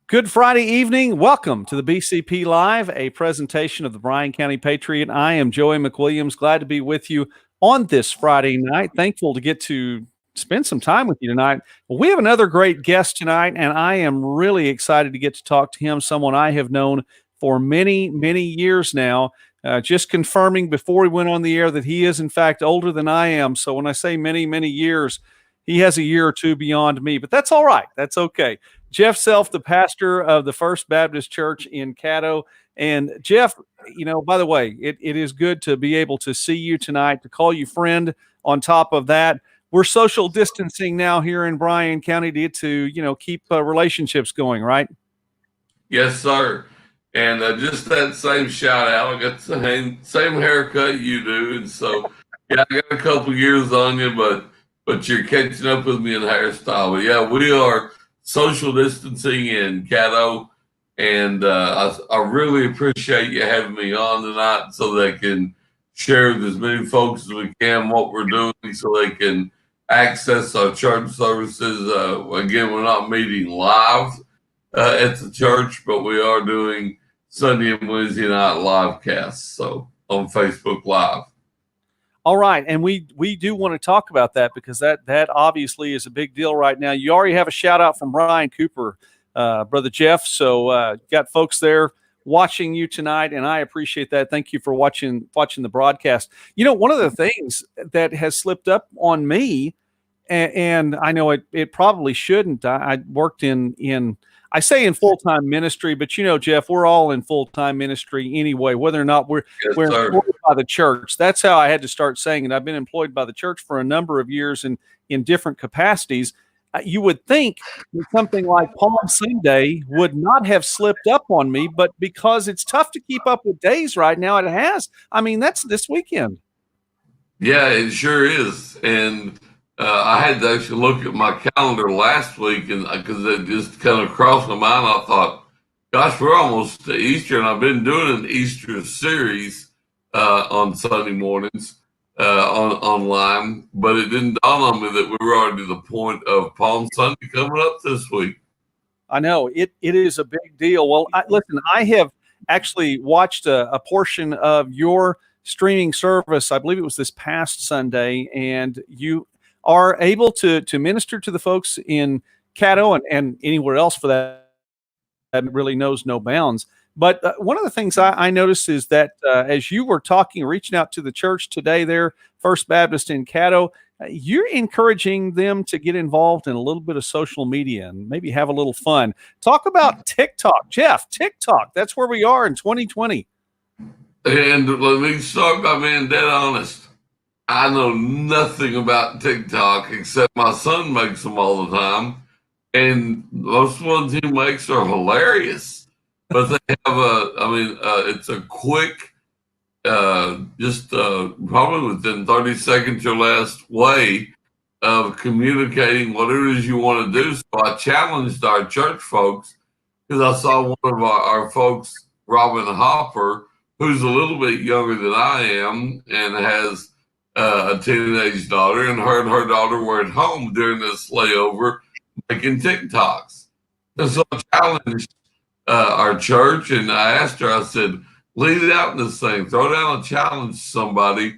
Good Friday evening. Welcome to the BCP Live, a presentation of the Bryan County Patriot. I am Joey McWilliams. Glad to be with you on this Friday night. Thankful to get to spend some time with you tonight. Well, we have another great guest tonight, and I am really excited to get to talk to him, someone I have known for many, many years now. Just confirming before we went on the air that he is, in fact, older than I am. So when I say many, many years, he has a year or two beyond me, but that's all right. That's okay. Jeff Self, the pastor of the First Baptist Church in Caddo. And Jeff, by the way, it is good to be able to see you tonight, to call you friend. On top of that, we're social distancing now here in Bryan County to keep relationships going, right? Yes, sir. And just that same shout out, I got the same haircut you do. And so, yeah, I got a couple years on you, but you're catching up with me in hairstyle. But yeah, we are social distancing in Caddo, and I really appreciate you having me on tonight so they can share with as many folks as we can what we're doing so they can access our church services. Again, we're not meeting live at the church, but we are doing Sunday and Wednesday night live casts, so on Facebook Live. All right, and we do want to talk about that because that obviously is a big deal right now. You already have a shout out from Ryan Cooper, Brother Jeff. So got folks there watching you tonight, and I appreciate that. Thank you for watching the broadcast. One of the things that has slipped up on me, and I know it probably shouldn't. I worked in I say in full-time ministry, but Jeff, we're all in full-time ministry anyway, whether or not we're employed by the church. That's how I had to start saying it. I've been employed by the church for a number of years in different capacities. You would think something like Palm Sunday would not have slipped up on me, but because it's tough to keep up with days right now, it has. I mean, that's this weekend. Yeah, it sure is. And I had to actually look at my calendar last week, and because it just kind of crossed my mind, I thought, "Gosh, we're almost to Easter," and I've been doing an Easter series on Sunday mornings online, but it didn't dawn on me that we were already to the point of Palm Sunday coming up this week. I know it is a big deal. Well, listen, I have actually watched a portion of your streaming service. I believe it was this past Sunday, and you are able to minister to the folks in Caddo and anywhere else for that really knows no bounds. But one of the things I noticed is that as you were reaching out to the church today there, First Baptist in Caddo, you're encouraging them to get involved in a little bit of social media and maybe have a little fun. Talk about TikTok. Jeff, TikTok, that's where we are in 2020. And let me start by being dead honest. I know nothing about TikTok except my son makes them all the time, and most ones he makes are hilarious. But they have it's a quick, probably within 30 seconds or less way of communicating what it is you want to do. So I challenged our church folks because I saw one of our folks, Robin Hopper, who's a little bit younger than I am and has a teenage daughter, and her daughter were at home during this layover making TikToks. And so I challenged our church, and I asked her, I said, lead it out in this thing, throw down a challenge to somebody.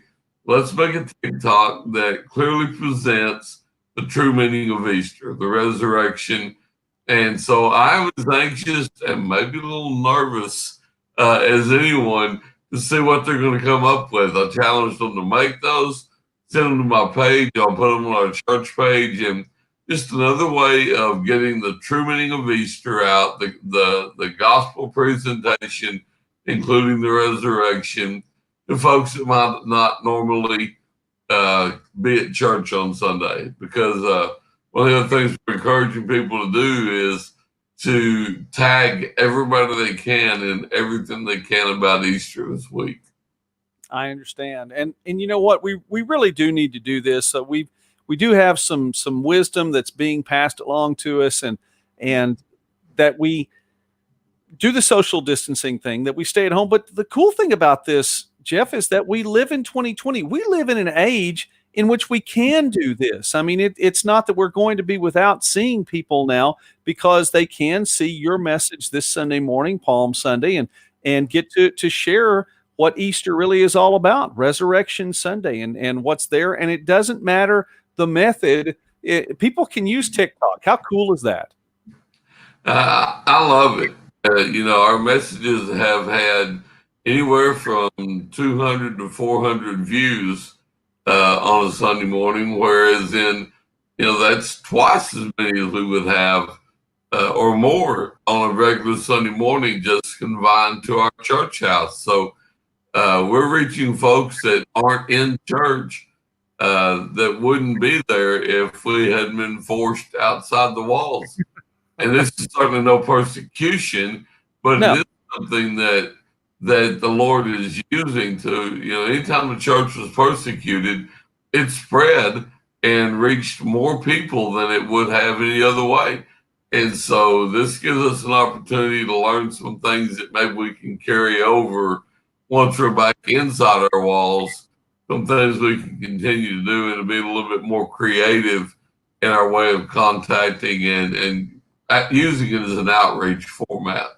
Let's make a TikTok that clearly presents the true meaning of Easter, the resurrection. And so I was anxious and maybe a little nervous as anyone to see what they're going to come up with. I challenged them to make those, send them to my page. I'll put them on our church page, and just another way of getting the true meaning of Easter out, the gospel presentation, including the resurrection, to folks that might not normally be at church on Sunday. Because one of the things we're encouraging people to do is to tag everybody they can in everything they can about Easter this week. I understand. And you know what? We really do need to do this. We do have some wisdom that's being passed along to us, and that we do the social distancing thing, that we stay at home. But the cool thing about this, Jeff, is that we live in 2020. We live in an age in which we can do this. I mean, it's not that we're going to be without seeing people now, because they can see your message this Sunday morning, Palm Sunday, and get to share what Easter really is all about, Resurrection Sunday, and what's there. And it doesn't matter the method. People can use TikTok. How cool is that? I love it. Our messages have had anywhere from 200 to 400 views on a Sunday morning, whereas that's twice as many as we would have or more on a regular Sunday morning, just confined to our church house. So we're reaching folks that aren't in church that wouldn't be there if we hadn't been forced outside the walls. And this is certainly no persecution, but No. it is something that the Lord is using to, anytime the church was persecuted, it spread and reached more people than it would have any other way. And so this gives us an opportunity to learn some things that maybe we can carry over once we're back inside our walls, some things we can continue to do and to be a little bit more creative in our way of contacting and using it as an outreach format.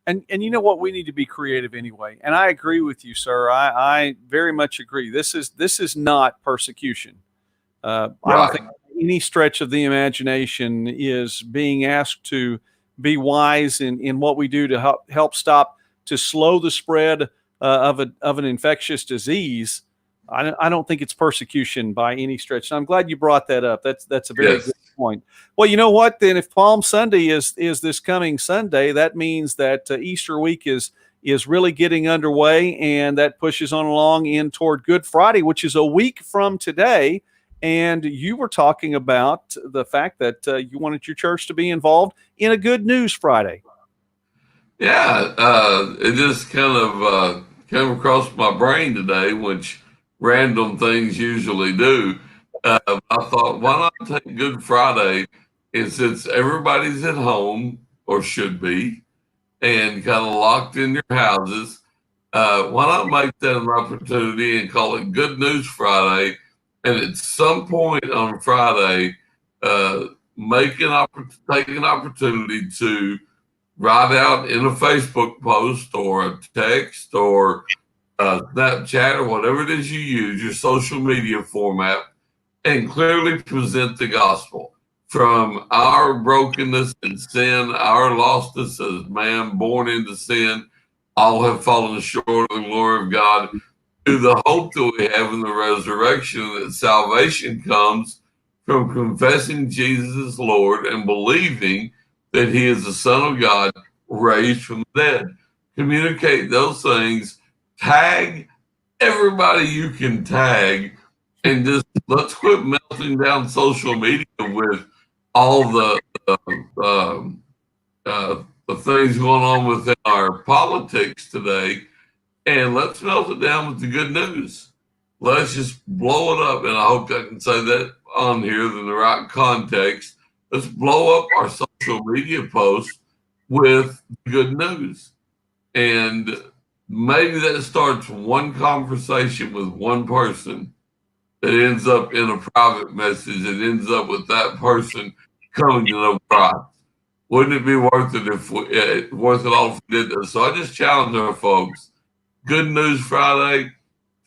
And you know what? We need to be creative anyway. And I agree with you, sir. I very much agree. This is not persecution. I don't think any stretch of the imagination is being asked to be wise in what we do to help slow the spread of an infectious disease. I don't think it's persecution by any stretch. And I'm glad you brought that up. That's a very good point. Well, you know what? Then if Palm Sunday is this coming Sunday, that means that Easter week is really getting underway, and that pushes on along in toward Good Friday, which is a week from today. And you were talking about the fact that you wanted your church to be involved in a Good News Friday. Yeah, it just kind of came across my brain today, which random things usually do. I thought, why not take Good Friday, and since everybody's at home, or should be, and kind of locked in your houses, why not make that an opportunity and call it Good News Friday? And at some point on Friday, take an opportunity to write out in a Facebook post or a text or Snapchat or whatever it is you use, your social media format, and clearly present the gospel from our brokenness and sin, our lostness as man born into sin. All have fallen short of the glory of God, to the hope that we have in the resurrection, that salvation comes from confessing Jesus as Lord and believing that he is the Son of God raised from the dead. Communicate those things. Tag everybody you can tag, and just let's quit melting down social media with all the things going on within our politics today, and let's melt it down with the good news. Let's just blow it up, and I hope I can say that on here in the right context. Let's blow up our social media posts with good news. And maybe that starts one conversation with one person that ends up in a private message that ends up with that person coming to know Christ. Wouldn't it be worth it all if we did this? So I just challenge our folks. Good News Friday.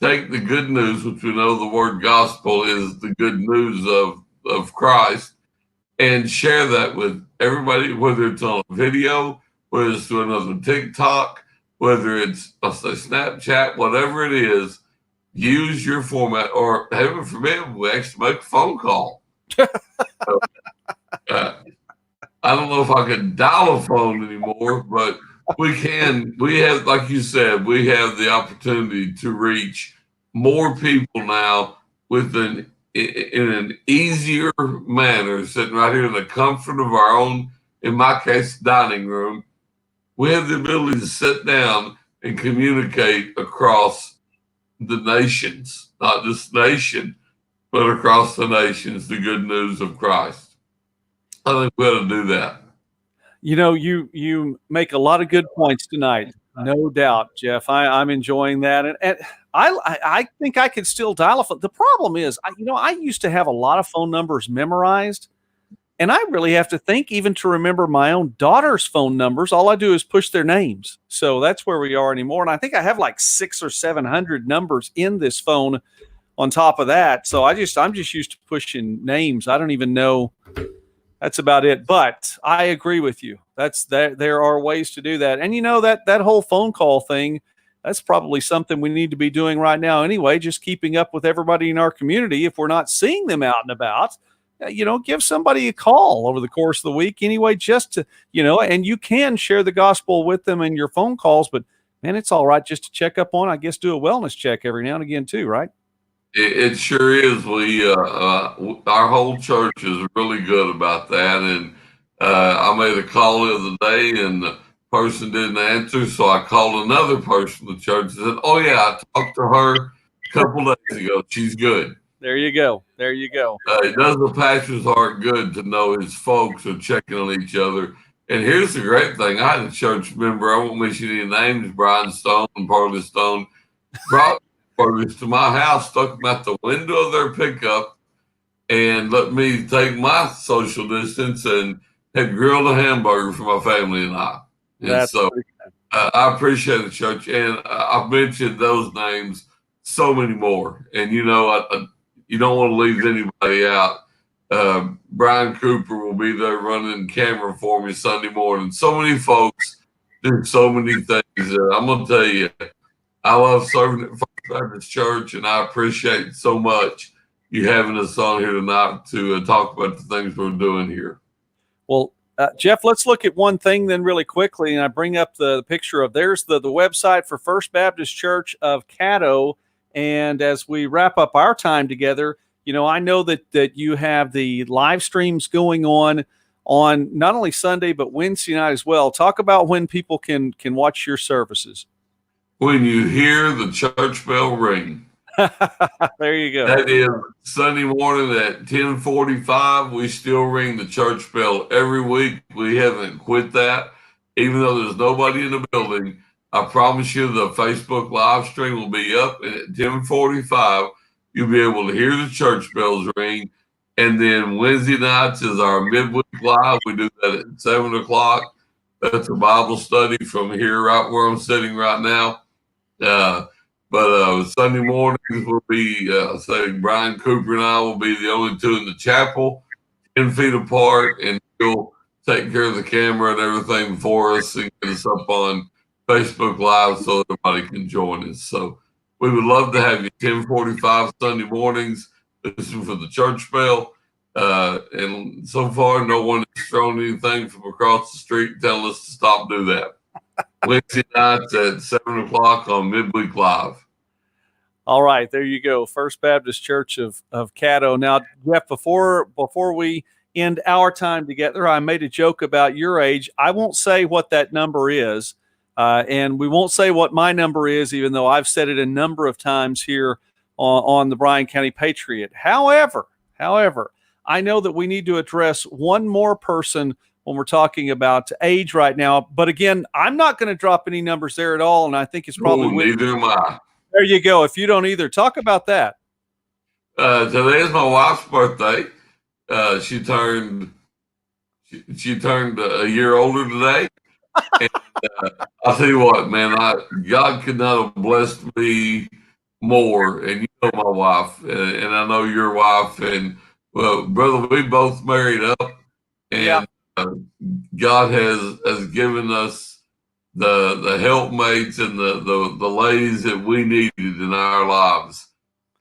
Take the good news, which we know the word gospel is the good news of Christ, and share that with everybody, whether it's on a video, whether it's to another TikTok, whether it's, Snapchat, whatever it is. Use your format, or heaven forbid, we actually make a phone call. I don't know if I can dial a phone anymore, but we have, like you said, we have the opportunity to reach more people now in an easier manner, sitting right here in the comfort of our own, in my case, dining room. We have the ability to sit down and communicate across the nations, not just nation, but across the nations, the good news of Christ. I think we ought to do that. You know, you make a lot of good points tonight, no doubt, Jeff. I'm enjoying that, and I think I could still dial a phone. The problem is, I used to have a lot of phone numbers memorized, and I really have to think even to remember my own daughter's phone numbers. All I do is push their names. So that's where we are anymore. And I think I have like 600 or 700 numbers in this phone on top of that. So I'm just used to pushing names. I don't even know. That's about it. But I agree with you. There are ways to do that. And that whole phone call thing, that's probably something we need to be doing right now anyway, just keeping up with everybody in our community. If we're not seeing them out and about, give somebody a call over the course of the week anyway, just to, and you can share the gospel with them in your phone calls, but man, it's all right just to check up on, I guess, do a wellness check every now and again too, right? It sure is. Our whole church is really good about that. And I made a call the other day and the person didn't answer. So I called another person in the church and said, oh yeah, I talked to her a couple days ago. She's good. There you go. There you go. It does the pastor's heart good to know his folks are checking on each other. And here's the great thing. I had a church member, I won't mention any names, Brian Stone and Parley Stone, brought burgers to my house, stuck them out the window of their pickup, and let me take my social distance and had grilled a hamburger for my family and I. And so I appreciate the church. And I've mentioned those names, so many more. And, you don't want to leave anybody out. Bryan Cooper will be there running camera for me Sunday morning. So many folks do so many things. I'm going to tell you, I love serving at First Baptist Church, and I appreciate so much you having us on here tonight to talk about the things we're doing here. Well, Jeff, let's look at one thing then really quickly, and I bring up the picture of there's the website for First Baptist Church of Caddo. And as we wrap up our time together, I know that you have the live streams going on not only Sunday, but Wednesday night as well. Talk about when people can watch your services. When you hear the church bell ring. There you go. That is Sunday morning at 10:45. We still ring the church bell every week. We haven't quit that. Even though there's nobody in the building, I promise you the Facebook live stream will be up. And at 10:45, you'll be able to hear the church bells ring. And then Wednesday nights is our midweek live. We do that at 7 o'clock. That's a Bible study from here, right where I'm sitting right now. But Sunday mornings will be, Bryan Cooper and I will be the only two in the chapel, 10 feet apart, and he'll take care of the camera and everything for us and get us up on Facebook Live so everybody can join us. So we would love to have you 10:45 Sunday mornings, listen for the church bell. And so far, no one has thrown anything from across the street telling us to stop do that. Wednesday nights at 7 o'clock on Midweek Live. All right, there you go. First Baptist Church of Caddo. Now, Jeff, before we end our time together, I made a joke about your age. I won't say what that number is, and we won't say what my number is, even though I've said it a number of times here on the Bryan County Patriot. However, I know that we need to address one more person when we're talking about age right now. But again, I'm not going to drop any numbers there at all, and I think it's probably neither am I. There you go. If you don't either, talk about that. Today is my wife's birthday. She turned a year older today. And I'll tell you what, man, God could not have blessed me more. And you know my wife, and I know your wife. And well, brother, we both married up, and God has given us the helpmates and the ladies that we needed in our lives.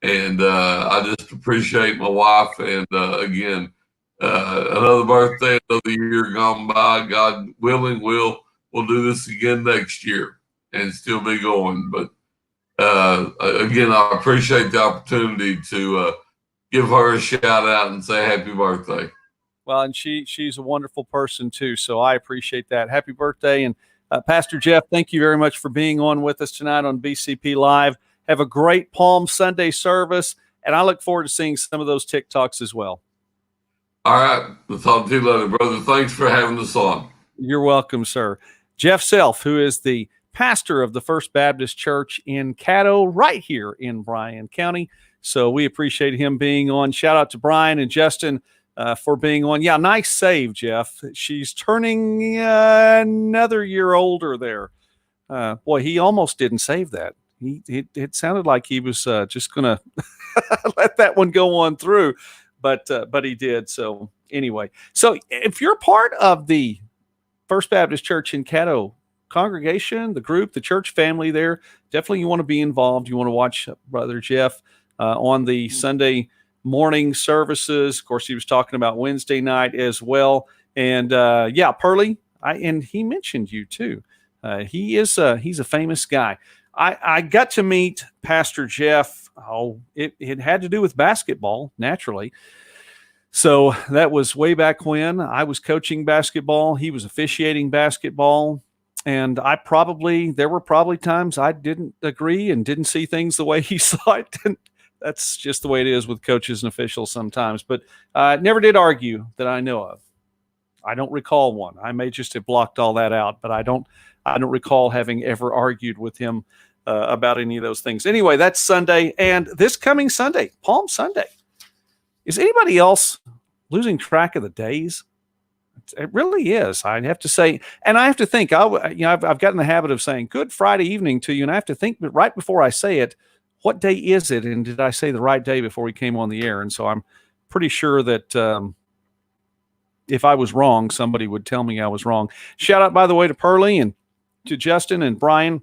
And I just appreciate my wife. And again, another birthday, another year gone by. God willing, we'll do this again next year and still be going. But again, I appreciate the opportunity to give her a shout out and say happy birthday. Well, and she's a wonderful person too, so I appreciate that. Happy birthday. And Pastor Jeff, thank you very much for being on with us tonight on BCP Live. Have a great Palm Sunday service, and I look forward to seeing some of those TikToks as well. All right. We'll talk to you later, brother. Thanks for having us on. You're welcome, sir. Jeff Self, who is the pastor of the First Baptist Church in Caddo, right here in Bryan County. So we appreciate him being on. Shout out to Brian and Justin for being on. Yeah, nice save, Jeff. She's turning another year older there. Boy, he almost didn't save that. It sounded like he was just going to let that one go on through, but he did. So anyway, so if you're part of the First Baptist Church in Caddo congregation, the group, the church family there, definitely you want to be involved. You want to watch Brother Jeff on the Sunday morning services. Of course, he was talking about Wednesday night as well. And yeah, Pearlie, and he mentioned you too. He's a famous guy. I got to meet Pastor Jeff. It had to do with basketball, naturally. So that was way back when I was coaching basketball. He was officiating basketball. And there were probably times I didn't agree and didn't see things the way he saw it. And that's just the way it is with coaches and officials sometimes. But never did argue that I know of. I don't recall one. I may just have blocked all that out, but I don't recall having ever argued with him about any of those things. Anyway, that's Sunday. And this coming Sunday, Palm Sunday. Is anybody else losing track of the days? It really is. I have to say, and I have to think, I've gotten the habit of saying Good Friday evening to you, and I have to think right before I say it, what day is it? And did I say the right day before we came on the air? And so I'm pretty sure that if I was wrong, somebody would tell me I was wrong. Shout out, by the way, to Pearlie and to Justin and Brian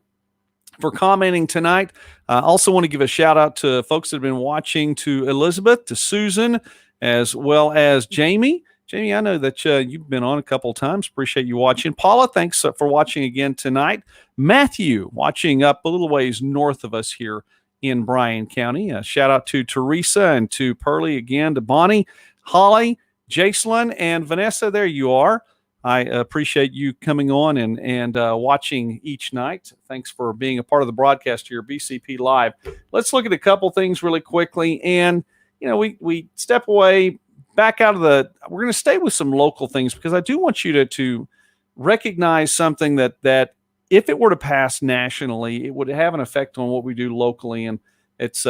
for commenting tonight. I also want to give a shout out to folks that have been watching, to Elizabeth, to Susan, as well as Jamie. Jamie, I know that you've been on a couple of times. Appreciate you watching. Paula, thanks for watching again tonight. Matthew, watching up a little ways north of us here in Bryan County. Shout out to Teresa and to Pearlie again, to Bonnie, Holly, Jacelyn, and Vanessa. There you are. I appreciate you coming on and watching each night. Thanks for being a part of the broadcast here, BCP Live. Let's look at a couple things really quickly. And, we step away, back out of we're going to stay with some local things, because I do want you to recognize something that if it were to pass nationally, it would have an effect on what we do locally. And it's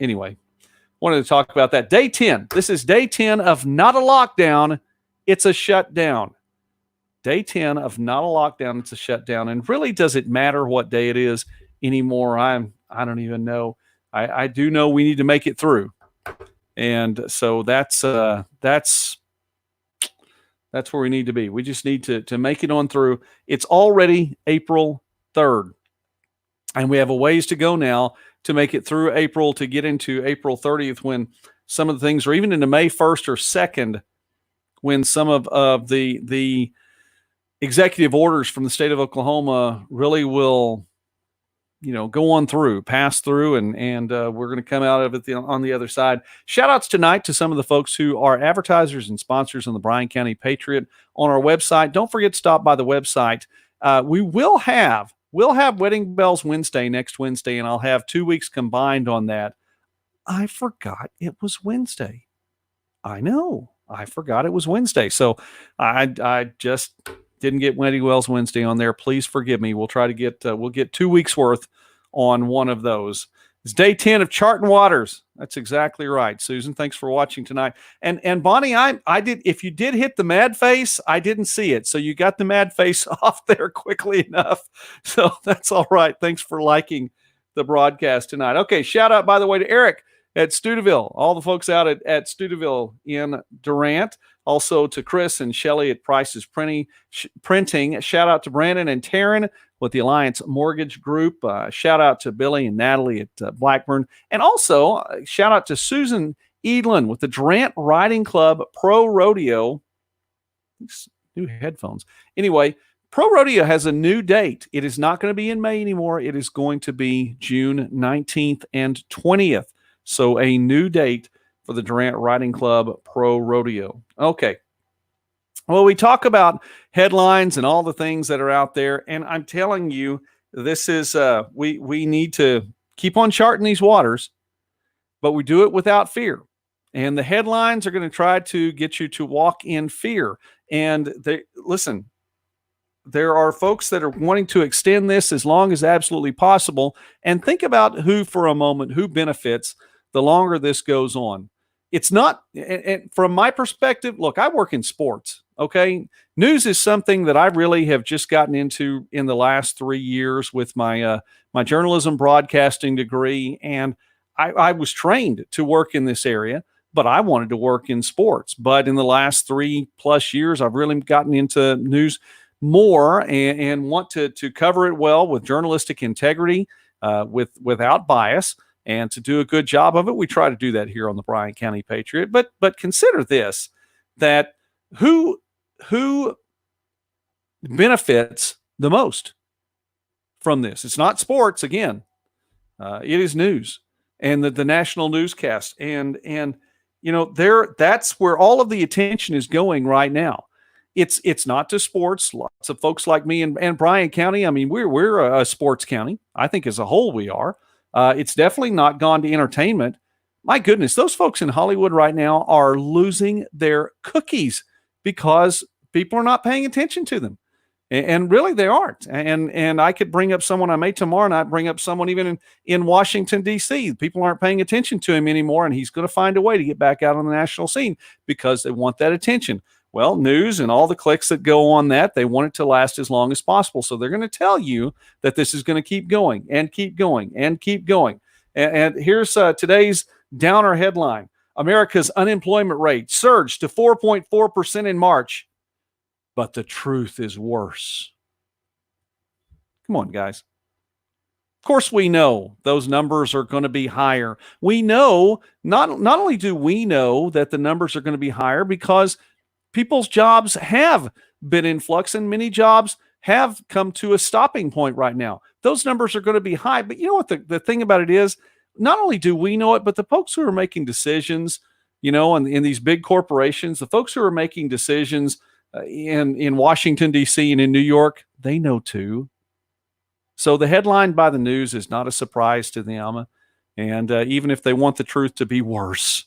anyway, wanted to talk about that. Day 10. This is day 10 of not a lockdown. It's a shutdown. Day 10 of not a lockdown. It's a shutdown. And really, does it matter what day it is anymore? I don't even know. I do know we need to make it through. And so that's where we need to be. We just need to make it on through. It's already April 3rd. And we have a ways to go now to make it through April, to get into April 30th, when some of the things, or even into May 1st or 2nd, when some of the executive orders from the state of Oklahoma really will, go on through, pass through, and we're going to come out of it on the other side. Shout outs tonight to some of the folks who are advertisers and sponsors on the Bryan County Patriot on our website. Don't forget to stop by the website. We'll have Wedding Bells Wednesday next Wednesday, and I'll have 2 weeks combined on that. I forgot it was Wednesday. I know. I forgot it was Wednesday. So I just didn't get Wedding Wells Wednesday on there. Please forgive me. We'll try to get 2 weeks worth on one of those. It's day 10 of Charting Waters. That's exactly right. Susan, thanks for watching tonight. And Bonnie, I did, if you did hit the mad face, I didn't see it. So you got the mad face off there quickly enough. So that's all right. Thanks for liking the broadcast tonight. Okay. Shout out, by the way, to Eric at Stuteville, all the folks out at Stuteville in Durant. Also to Chris and Shelly at Price's Printing. Shout out to Brandon and Taryn with the Alliance Mortgage Group. Shout out to Billy and Natalie at Blackburn. And also shout out to Susan Edlin with the Durant Riding Club Pro Rodeo. New headphones. Anyway, Pro Rodeo has a new date. It is not going to be in May anymore. It is going to be June 19th and 20th. So a new date for the Durant Riding Club Pro Rodeo. Okay. Well, we talk about headlines and all the things that are out there, and I'm telling you, this is we need to keep on charting these waters, but we do it without fear. And the headlines are going to try to get you to walk in fear. And listen, there are folks that are wanting to extend this as long as absolutely possible. And think about who, for a moment, who benefits the longer this goes on. It's not, and from my perspective, look, I work in sports. Okay. News is something that I really have just gotten into in the last 3 years with my, my journalism broadcasting degree. And I was trained to work in this area, but I wanted to work in sports. But in the last 3+ years, I've really gotten into news more and want to cover it well with journalistic integrity, without bias, and to do a good job of it. We try to do that here on the Bryan County Patriot. But consider this, that who benefits the most from this? It's not sports again. It is news and the national newscast. And that's where all of the attention is going right now. It's not to sports. Lots of folks like me and Bryan County, I mean, we're a sports county. I think as a whole we are. It's definitely not gone to entertainment. My goodness, those folks in Hollywood right now are losing their cookies because people are not paying attention to them. And really, they aren't. And I could bring up someone I may tomorrow night, bring up someone even in Washington, D.C. People aren't paying attention to him anymore, and he's going to find a way to get back out on the national scene because they want that attention. Well, news and all the clicks that go on that, they want it to last as long as possible. So they're going to tell you that this is going to keep going and keep going and keep going. And here's today's downer headline. America's unemployment rate surged to 4.4% in March, but the truth is worse. Come on, guys. Of course, we know those numbers are going to be higher. We know, not only do we know that the numbers are going to be higher because people's jobs have been in flux and many jobs have come to a stopping point right now. Those numbers are going to be high. But you know what the thing about it is? Not only do we know it, but the folks who are making decisions, in these big corporations, the folks who are making decisions in Washington, D.C. and in New York, they know too. So the headline by the news is not a surprise to them. And even if they want the truth to be worse,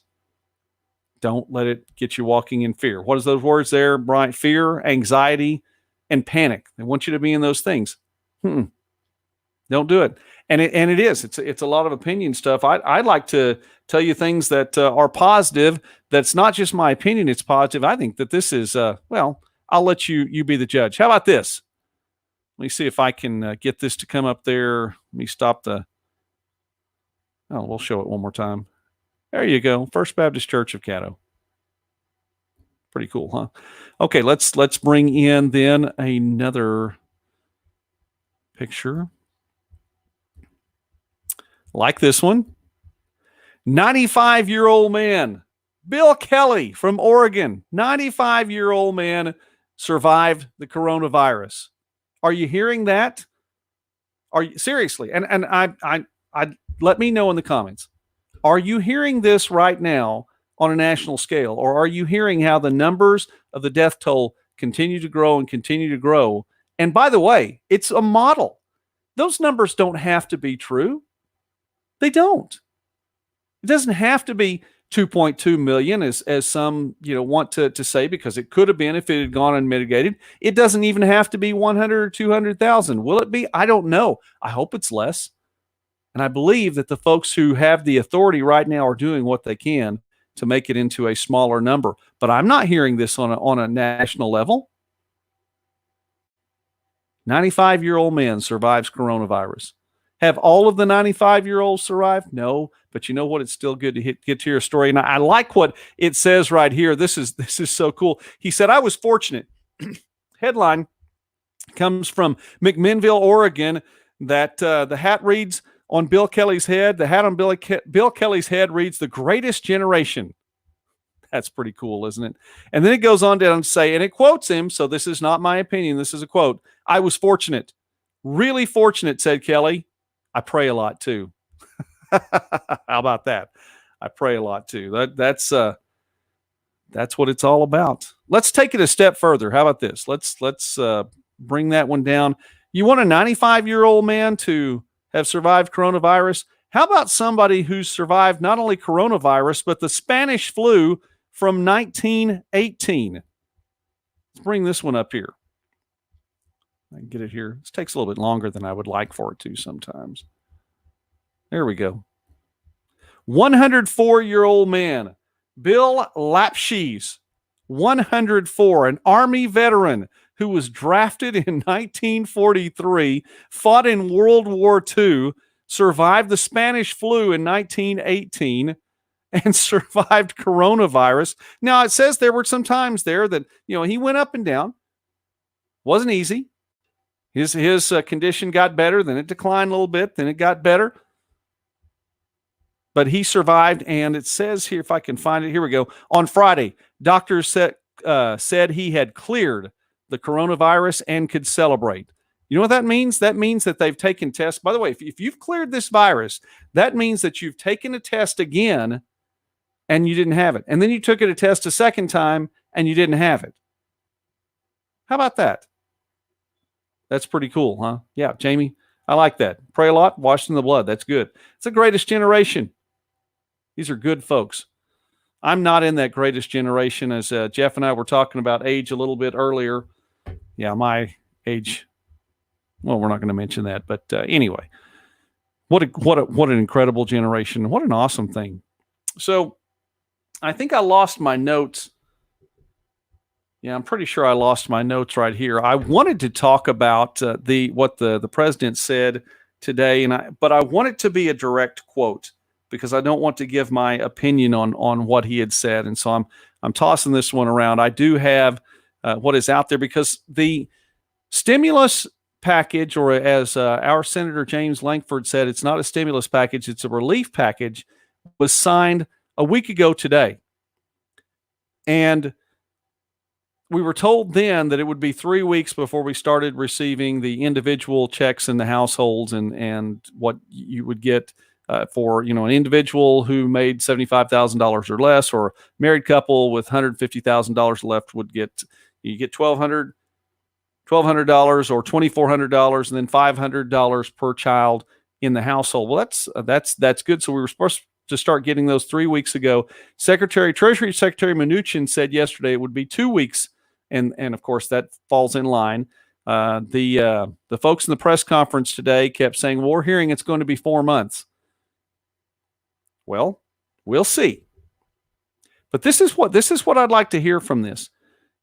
don't let it get you walking in fear. What is those words there, Brian? Fear, anxiety, and panic. They want you to be in those things. Don't do it. And it is. It's a lot of opinion stuff. I'd like to tell you things that are positive. That's not just my opinion. It's positive. I think that this is, I'll let you be the judge. How about this? Let me see if I can get this to come up there. Let me stop we'll show it one more time. There you go. First Baptist Church of Caddo. Pretty cool, huh? Okay, let's bring in then another picture. Like this one. 95-year-old man, Bill Kelly from Oregon. 95-year-old man survived the coronavirus. Are you hearing that? Are you seriously? And I let me know in the comments. Are you hearing this right now on a national scale, or are you hearing how the numbers of the death toll continue to grow and continue to grow? And by the way, it's a model. Those numbers don't have to be true. They don't. It doesn't have to be 2.2 million as some want to say, because it could have been if it had gone unmitigated. It doesn't even have to be 100 or 200,000. Will it be? I don't know. I hope it's less. And I believe that the folks who have the authority right now are doing what they can to make it into a smaller number. But I'm not hearing this on a national level. 95-year-old man survives coronavirus. Have all of the 95-year-olds survived? No, but you know what? It's still good to get to your story. And I like what it says right here. This is so cool. He said, I was fortunate. Headline comes from McMinnville, Oregon, that the hat reads on Bill Kelly's head. The hat on Bill Kelly's head reads, "The Greatest Generation." That's pretty cool, isn't it? And then it goes on down to say, and it quotes him, so this is not my opinion. This is a quote. "I was fortunate, really fortunate," said Kelly. "I pray a lot too." How about that? I pray a lot too. That's what it's all about. Let's take it a step further. How about this? Let's bring that one down. You want a 95-year-old man to have survived coronavirus? How about somebody who's survived not only coronavirus, but the Spanish flu from 1918? Let's bring this one up here. I can get it here. This takes a little bit longer than I would like for it to sometimes. There we go. 104-year-old man, Bill Lapshees, 104, an Army veteran who was drafted in 1943, fought in World War II, survived the Spanish flu in 1918, and survived coronavirus. Now, it says there were some times there that, he went up and down. Wasn't easy. His condition got better, then it declined a little bit, then it got better. But he survived, and it says here, if I can find it, here we go. On Friday, doctors said he had cleared the coronavirus and could celebrate. You know what that means? That means that they've taken tests. By the way, if you've cleared this virus, that means that you've taken a test again and you didn't have it. And then you took it a test a second time and you didn't have it. How about that? That's pretty cool, huh? Yeah, Jamie, I like that. Pray a lot, washed in the blood. That's good. It's the greatest generation. These are good folks. I'm not in that greatest generation, as Jeff and I were talking about age a little bit earlier. Yeah, my age. Well, we're not going to mention that, but anyway, what an incredible generation! What an awesome thing. So, I think I lost my notes. Yeah, I'm pretty sure I lost my notes right here. I wanted to talk about what the president said today, but I want it to be a direct quote, because I don't want to give my opinion on what he had said. And so I'm tossing this one around. I do have what is out there, because the stimulus package, or as our Senator James Lankford said, it's not a stimulus package, it's a relief package, was signed a week ago today. And we were told then that it would be 3 weeks before we started receiving the individual checks in the households and what you would get for, an individual who made $75,000 or less, or a married couple with $150,000 left you get $1,200 or $2,400, and then $500 per child in the household. Well, that's good. So we were supposed to start getting those 3 weeks ago. Treasury Secretary Mnuchin said yesterday it would be 2 weeks. And of course that falls in line. The folks in the press conference today kept saying, well, we're hearing it's going to be 4 months. Well, we'll see. But this is what I'd like to hear from this.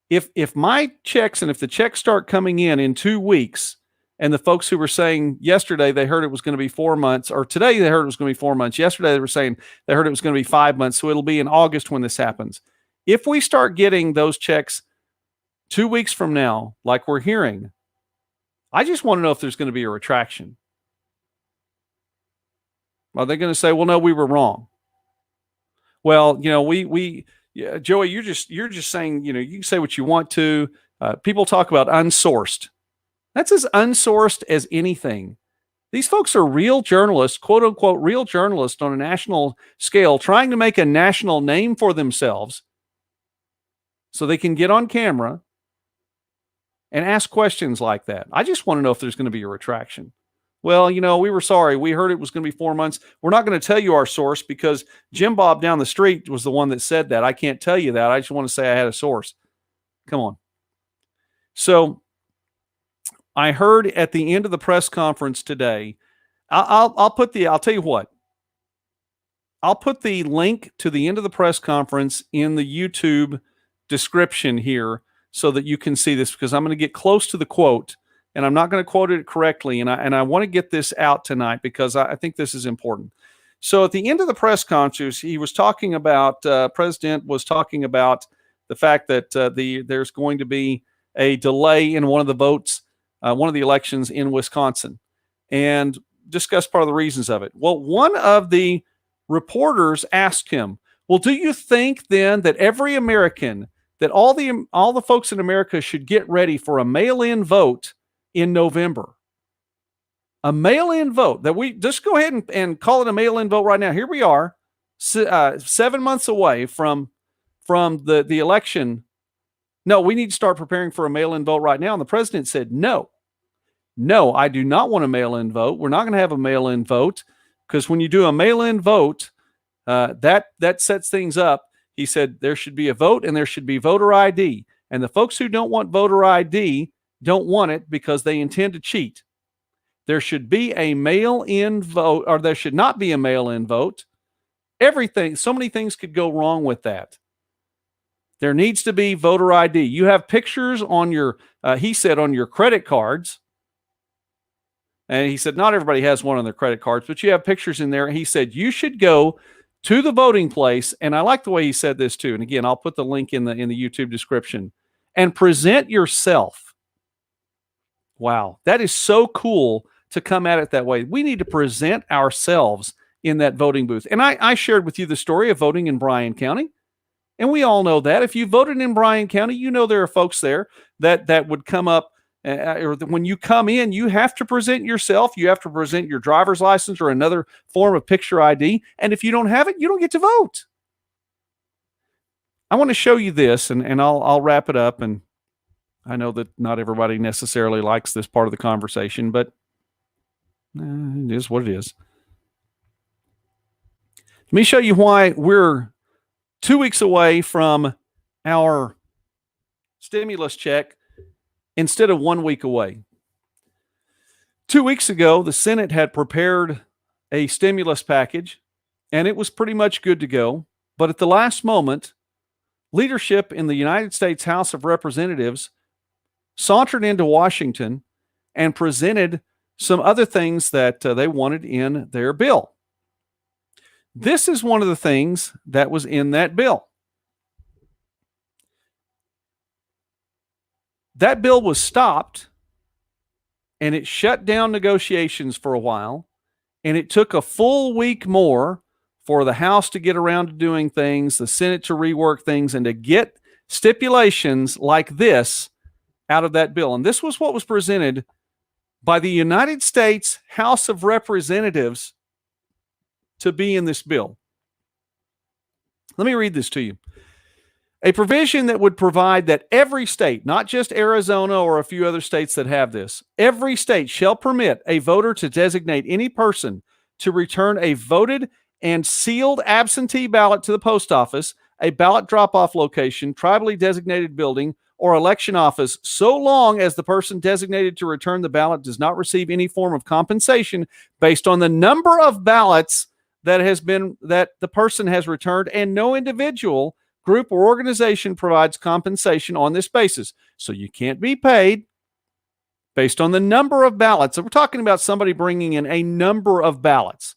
If my checks, and if the checks start coming in 2 weeks, and the folks who were saying yesterday they heard it was going to be 4 months, or today they heard it was going to be 4 months. Yesterday they were saying they heard it was going to be 5 months. So it'll be in August when this happens. If we start getting those checks 2 weeks from now, like we're hearing, I just want to know if there's going to be a retraction. Are they going to say, well, no, we were wrong? Well, Joey, you're just saying, you can say what you want to. People talk about unsourced. That's as unsourced as anything. These folks are real journalists, quote unquote, real journalists on a national scale, trying to make a national name for themselves so they can get on camera and ask questions like that. I just want to know if there's going to be a retraction. Well, we were sorry. We heard it was going to be 4 months. We're not going to tell you our source, because Jim Bob down the street was the one that said that. I can't tell you that. I just want to say I had a source. Come on. So I heard at the end of the press conference today, I'll tell you what. I'll put the link to the end of the press conference in the YouTube description here, so that you can see this, because I'm going to get close to the quote, and I'm not going to quote it correctly. And I want to get this out tonight, because I think this is important. So at the end of the press conference, he was talking about, President was talking about the fact that there's going to be a delay in one of the elections in Wisconsin, and discussed part of the reasons of it. Well, one of the reporters asked him, well, do you think then that every American, that all the folks in America should get ready for a mail-in vote in November? A mail-in vote, that we just go ahead and call it a mail-in vote right now. Here we are, 7 months away from the election. No, we need to start preparing for a mail-in vote right now. And the president said, no, I do not want a mail-in vote. We're not going to have a mail-in vote, because when you do a mail-in vote, that sets things up. He said there should be a vote, and there should be voter ID. And the folks who don't want voter ID, don't want it because they intend to cheat. There should be a mail-in vote, or there should not be a mail-in vote. Everything, so many things could go wrong with that. There needs to be voter ID. You have pictures on your, he said, on your credit cards. And he said, not everybody has one on their credit cards, but you have pictures in there. He said, you should go to the voting place. And I like the way he said this too. And again, I'll put the link in the YouTube description, and present yourself. Wow. That is so cool to come at it that way. We need to present ourselves in that voting booth. And I shared with you the story of voting in Bryan County. And we all know that. If you voted in Bryan County, you know there are folks there that would come up, or when you come in, you have to present yourself. You have to present your driver's license or another form of picture ID. And if you don't have it, you don't get to vote. I want to show you this, and I'll wrap it up. And I know that not everybody necessarily likes this part of the conversation, but it is what it is. Let me show you why we're 2 weeks away from our stimulus check instead of 1 week away. 2 weeks ago, the Senate had prepared a stimulus package, and it was pretty much good to go. But at the last moment, leadership in the United States House of Representatives sauntered into Washington and presented some other things that they wanted in their bill. This is one of the things that was in that bill. That bill was stopped, and it shut down negotiations for a while, and it took a full week more for the House to get around to doing things, the Senate to rework things, and to get stipulations like this out of that bill. And this was what was presented by the United States House of Representatives to be in this bill. Let me read this to you. A provision that would provide that every state, not just Arizona or a few other states that have this, every state shall permit a voter to designate any person to return a voted and sealed absentee ballot to the post office, a ballot drop-off location, tribally designated building, or election office, so long as the person designated to return the ballot does not receive any form of compensation based on the number of ballots that the person has returned, and no individual, group, or organization provides compensation on this basis. So you can't be paid based on the number of ballots. So we're talking about somebody bringing in a number of ballots.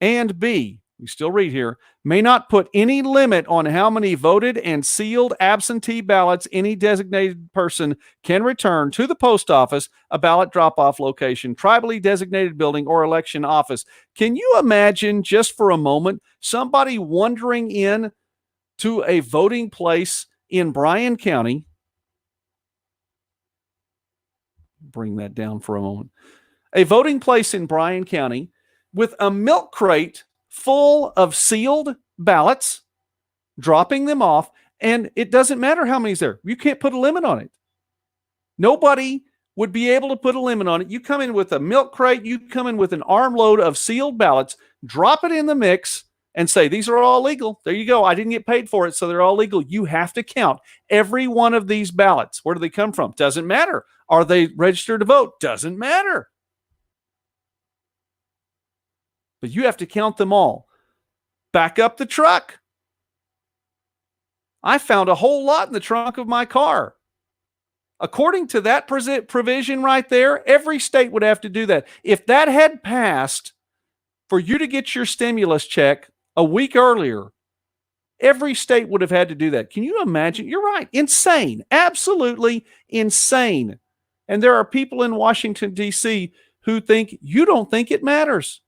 And B, we still read here, may not put any limit on how many voted and sealed absentee ballots any designated person can return to the post office, a ballot drop-off location, tribally designated building, or election office. Can you imagine, just for a moment, somebody wandering in to a voting place in Bryan County? Bring that down for a moment. A voting place in Bryan County with a milk crate full of sealed ballots, dropping them off, and it doesn't matter how many's there. You can't put a limit on it. Nobody would be able to put a limit on it. You come in with a milk crate, you come in with an armload of sealed ballots, drop it in the mix, and say, these are all legal. There you go. I didn't get paid for it, so they're all legal. You have to count every one of these ballots. Where do they come from? Doesn't matter. Are they registered to vote? Doesn't matter. But you have to count them all. Back up the truck. I found a whole lot in the trunk of my car. According to that provision right there, every state would have to do that. If that had passed for you to get your stimulus check a week earlier, every state would have had to do that. Can you imagine? You're right. Insane. Absolutely insane. And there are people in Washington, D.C. who think you don't think it matters,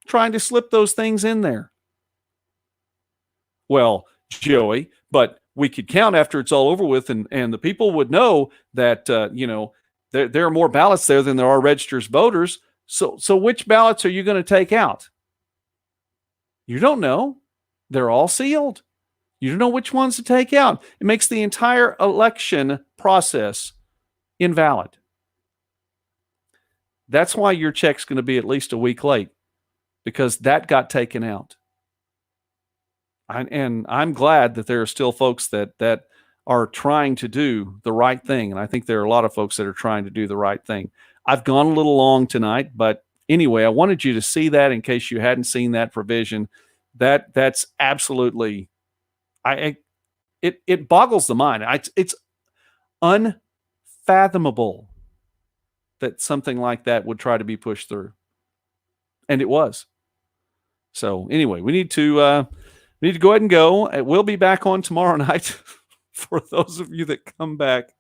trying to slip those things in there. Well, Joey, but we could count after it's all over with, and the people would know that, there are more ballots there than there are registered voters. So which ballots are you going to take out? You don't know. They're all sealed. You don't know which ones to take out. It makes the entire election process invalid. That's why your check's going to be at least a week late, because that got taken out. And I'm glad that there are still folks that are trying to do the right thing. And I think there are a lot of folks that are trying to do the right thing. I've gone a little long tonight, but anyway, I wanted you to see that in case you hadn't seen that provision. That's absolutely, it boggles the mind. It's unfathomable that something like that would try to be pushed through. And it was. So anyway, we need to go ahead and go. We'll be back on tomorrow night for those of you that come back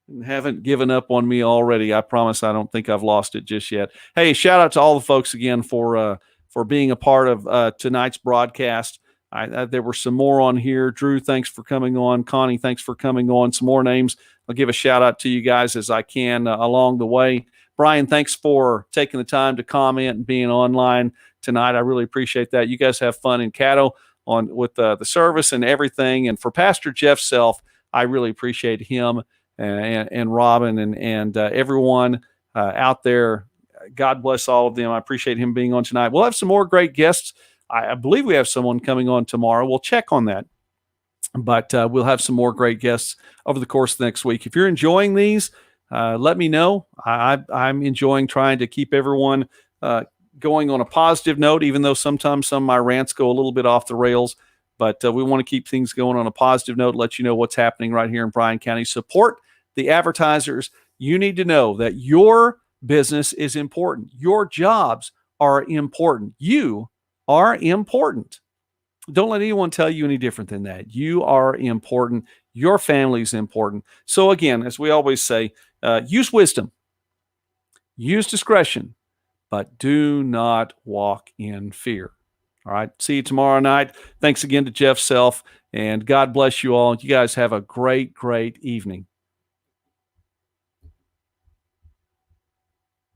and haven't given up on me already. I promise I don't think I've lost it just yet. Hey, shout out to all the folks again for being a part of tonight's broadcast. There were some more on here. Drew, thanks for coming on. Connie, thanks for coming on. Some more names. I'll give a shout out to you guys as I can along the way. Bryan, thanks for taking the time to comment and being online tonight. I really appreciate that. You guys have fun in Caddo with the service and everything. And for Pastor Jeff Self, I really appreciate him and Robin and everyone out there. God bless all of them. I appreciate him being on tonight. We'll have some more great guests. I believe we have someone coming on tomorrow. We'll check on that. But we'll have some more great guests over the course of the next week. If you're enjoying these, let me know. I'm enjoying trying to keep everyone going on a positive note, even though sometimes some of my rants go a little bit off the rails. But we want to keep things going on a positive note, let you know what's happening right here in Bryan County. Support the advertisers. You need to know that your business is important. Your jobs are important. You are important. Don't let anyone tell you any different than that. You are important. Your family is important. So again, as we always say, use wisdom, use discretion, but do not walk in fear. All right. See you tomorrow night. Thanks again to Jeff Self, and God bless you all. You guys have a great, great evening.